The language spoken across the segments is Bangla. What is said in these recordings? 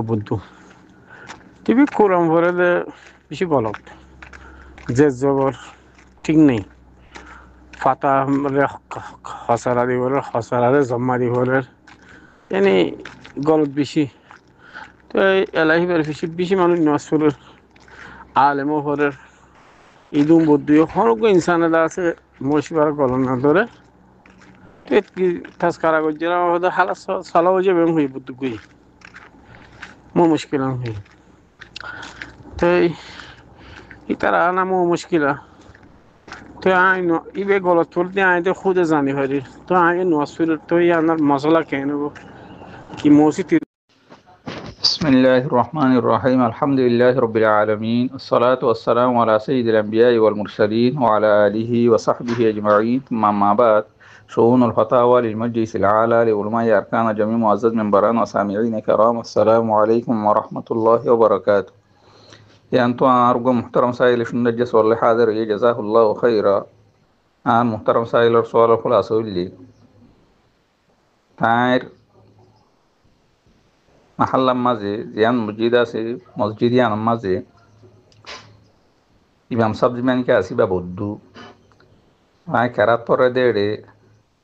বুদ্ধু টিভি কোরআন ভরে দে বেশি গলত যে জবর ঠিক নেই ফাতা হসারা দিবরের হসারারে জম্মা দিবরের এনে গলত বেশি তো এলাহিবার বেশি বেশি মানুষ নসফুরের আলেমও ভরের ইদুম বুদ্ধু হরক ইনসানেদা আছে মসিবার গলন না ধরে কি তাস্কারা গজ্জেরা হয়তো হালা সালাও যাবে হই বুদ্ধু গুই মো মুশকিল হই তো ইতারা নামও মুশকিলা তো আই ন ইবে গলত তুলতে আই তো খুদে জানি পারি তো আগে নসফুর তো ইয়ানার মশলা কেন কি মসজিদ بسم الله الرحمن الرحيم الحمد لله رب العالمين الصلاة والسلام على سيد الأنبياء والمرسلين وعلى آله وصحبه أجمعين ما بعد شؤون الفتاوى للمجلس الأعلى لعلماء أركان جميع معزز منبران وسامعين كرام السلام عليكم ورحمة الله وبركاته أنتم أرجو محترم سائل النجس والله حاضر جزاه الله خيرا أن محترم سائل السؤال الخلاصة اللي تاير মাহাল্লার মাঝে জিয়ান মসজিদ আছে মসজিদিয়ানের মাঝে ইমাম সাহেব জিমানকে আসিবা বদ্ধু আয় কেরাত পরে দেড়ে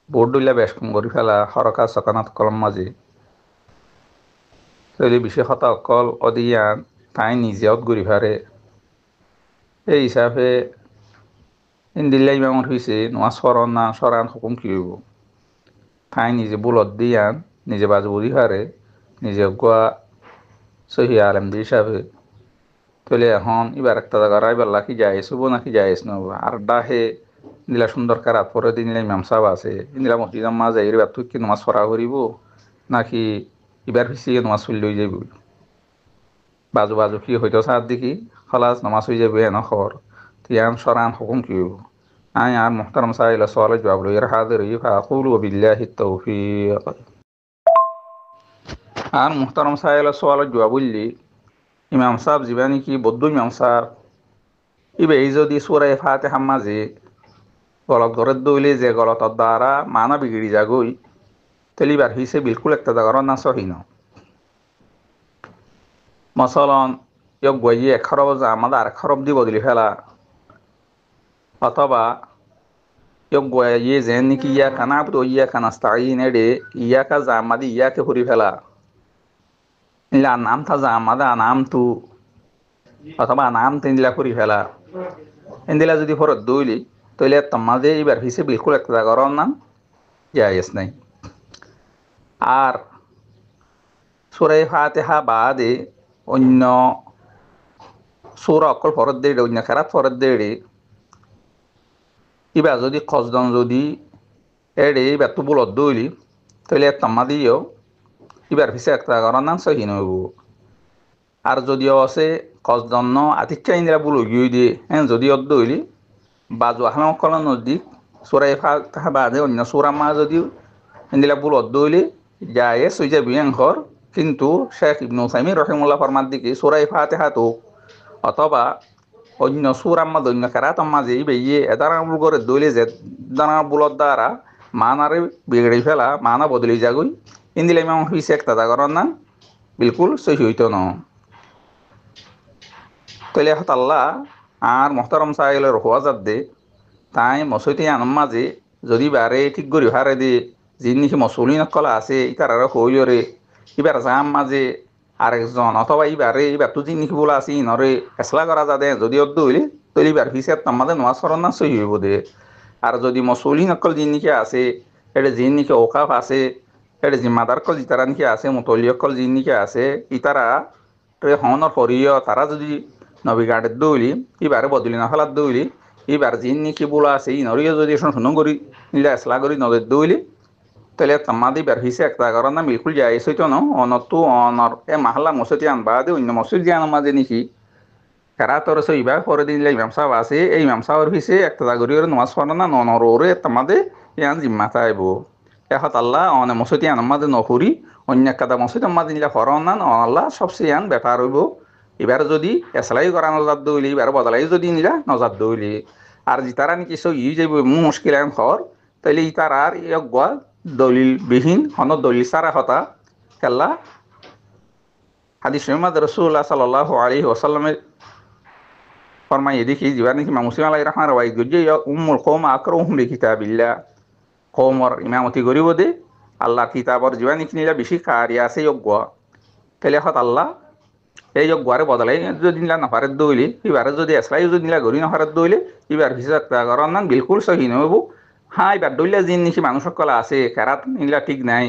বর্ডুল্লা বেশ করি ফেলা হরকা সকানাত কলম মাঝে তৈরি বিশেষ কথা অকল অদিয়ান তাই নিজেত ঘুরি ফারে এই হিসাবে ইন্দিল্লা ইমামত হয়েছে নোয়া সরণ না সরান হুকুম কি হইব তাই নিজে বুলত দিয়ান নিজে বাজু ঘুরি ফারে নিজে গোয়া সহি আলেম হিসাবে তলে এখন এবার একটা জায়গা রাইবার লাকি যাইস হবো নাকি যাইস নব আর ডাহে নিলা সুন্দর কারাত পরে দিন ইমাম সাহেব আছে ইন্দিলা মসজিদের মাঝে এবার তুই কি নমাজ পড়া করিব নাকি এবার পিছিয়ে নমাজ চলি লই যাবি বাজু বাজু কি হইতো সার দেখি খলাস নমাজ হয়ে যাবে এন খবর তিয়ান সরান হুকুম কি হইব আই আর মুহতারাম সাহেব সওয়াল জবাব লই হাজির ফাকুলু বিল্লাহি তাওফীক আর মুহতারাম সাহেব সওয়াল জবাব বললি ইমাম সাহেব জীবানী কি বদ্ধ ইমাম সাহেব ইবে এই যদি সূরা ফাতিহা মাঝে গলত গড়ে দইলে যে গলতর দ্বারা মানা বিগড়ি যাগই তেলিবার হিসে বিলকুল একটা জায়গার না সহিন মসলন ইয়ক গইয়ে এক খরব যা আমাদের আর খরব দি বদলি ফেলা অথবা ইয়ক গইয়ে যেন নাকি ইয়া কানা আবদু ইয়া কানাস্তাইন এডে ইয়াকা যা আমাদি ইয়াকে ফুরি ফেলা ইলা নাম থা যা আমাদা নাম তু অথবা নাম তিনলা ফুরি ফেলা ইন্দিলা যদি ফরত দইলি তইলে তোমাদে এবার হিসে বিলকুল একটা জায়গার নাম জায়েজ নাই আর সূরা ফাতিহা বাদে অন্য সূরা অকল ফরত দেড়ে অন্য খারাপ ফরত দেড়ে এবার যদি কসদন যদি এড়ে এবার তো বলত দইলি তাহলে তোমাদিও এবার হিসে একটা জায়গার নাম সহি নইব আর যদিও আছে কসদন আতিকা ইন্দিরা বুল গিয়ে দিয়ে হ্যাঁ যদি অদ্দ হইলি বাজু আহলাম কলার নজদিক সূরা ফাতিহা বাদে অন্য সূরা মা যদি ইন্দিলা বুল অদ্দ হইলি যায় সই যাবি ঘর কিন্তু শেখ ইবনু উসাইমিন রহিমাহুল্লাহ ফরমার দিকে সূরা ফাতিহা তো অথবা অন্য সূরা মা অন্য কেরাত মাঝে বেয়ে এদারা বুল করে দইলে যে দানা বুলত দ্বারা মানারে বিগড়ে ফেলা মানা বদলি যাগুই ইন্দিলা ইমাম হইছে একটা জায়গার নাম বিলকুল সহি হইতো না তৈলে আল্লাহ আর মোহতারম সাহেলের হওয়াজাত দে তাই মসজিদে আনম মাঝে যদি বারে ঠিক করি হারে দে যিনি মসলি নকলা আছে ইতার আর হইলরে এবার যাম মাঝে আরেকজন অথবা এইবার তো যিনি বলা আছে ইনরে এসলা করা যাবে যদি অদ্দ হইলে তৈলে এবার হিসেব আমাদের নোয়া সরণ না সহি হইব দে আর যদি মসলি নকল যিনিকে আছে এটা যিনিকে ওকাফ আছে এটা জিম্মাদার কল ইতারা নিকে আছে মতলিয়কল যিনিকে আছে ইতারা হনর ফরিয় তারা যদি নবী গাড়ির দৌলি এবারে বদলি না ফেলার দৌলি এবার যিন নাকি বলা আছে ইনরিও যদি শুনো করি নিলে এসলা করি নদীর দৌলি তাহলে তোমাদের এবার হিসে একটা কারণ না বিলকুল যাই সইতো ন অনতো অনর এ মাহলা মসজিদ আনবা দে অন্য মসজিদ জানো মাঝে নাকি কেরাতর সইবা পরে দিন ইমাম সাহেব আছে এই ইমাম সাহেবের হিসে একটা জাগরিওর নামাজ পড়া না ননর ওরে তোমাদের ইয়ান জিম্মা চাইব এহত আল্লাহ অনে মসজিদ আনম মাঝে নকরি অন্য একটা মসজিদ মাঝে নিলে ফরন না আল্লাহ সবচেয়ে ইয়ান ব্যাপার হইব এবার যদি এসলাই করা নজার দৌলি এবার বদলাই যদি নিলা নজার দৌলি আর তারা নাকি সব যাইব মুশকিল এখন খর তাইলে তার আর দলিল বিহীন হন দলিল সারা হতা খেলা হাদিস শরীফ রাসূলুল্লাহ সাল্লাল্লাহু আলাইহি ওয়াসাল্লামের ফরমাইয়ে দেখি জিবা নাকি ইমাম মুসলিম আলাইহির রাহমার ওয়াইদ গজ্জে উম্মুল কওম আকরাহুম লিকিতাবিল্লাহ কওমর ইমামতি গরিব দে আল্লাহ কিতাবর জিবা নাকি নিলা বেশি কারি আছে যোগ্য তাহলে হত আল্লাহ এই যোগ্যরে বদলাই যদি নিলা নাফারে দইলে এবারে যদি এসলাই যদি নিলা গরি নাফারে দইলে এবার হিসাব করার নাম বিলকুল সহি নহব হ্যাঁ এবার দইলে যিন নাকি মানুষ সকল আছে কেরাত নিলা ঠিক নাই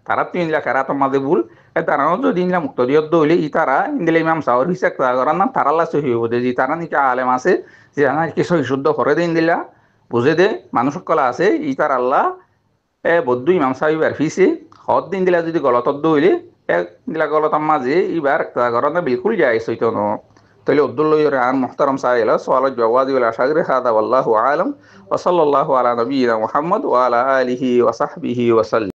তারা তো নিলা কেরাত মাঝে ভুল তারাও যদি নিলা মুক্ত দিয়ত দইলে ই তারা ইন্দিলে ইমাম সাহর হিসাব করার নাম তারাল্লা সহি হব যে তারা নাকি আলেম আছে যে নাকি সহি শুদ্ধ করে দিন দিলা বুঝে দে মানুষ সকল আছে ই তার আল্লাহ বদ্ধ ইমাম সাহেব আর ফিসে হদ দিন দিলা যদি গলতত দইলে দিলা গলতার মাঝে এবার ঘরনা বিলকুল যায় সইতো ন তাহলে উদ্দুল্লাহ আন মুহতারাম সাহেলা সোয়ালত জওয়াজ ওয়াল আশাগরে হাদা ওয়াল্লাহু আলাম ওয়া সাল্লাল্লাহু আলা নবিয়িনা মুহাম্মদ ওয়া আলা আলিহি ওয়া সাহবিহি ওয়া সাল্লাম।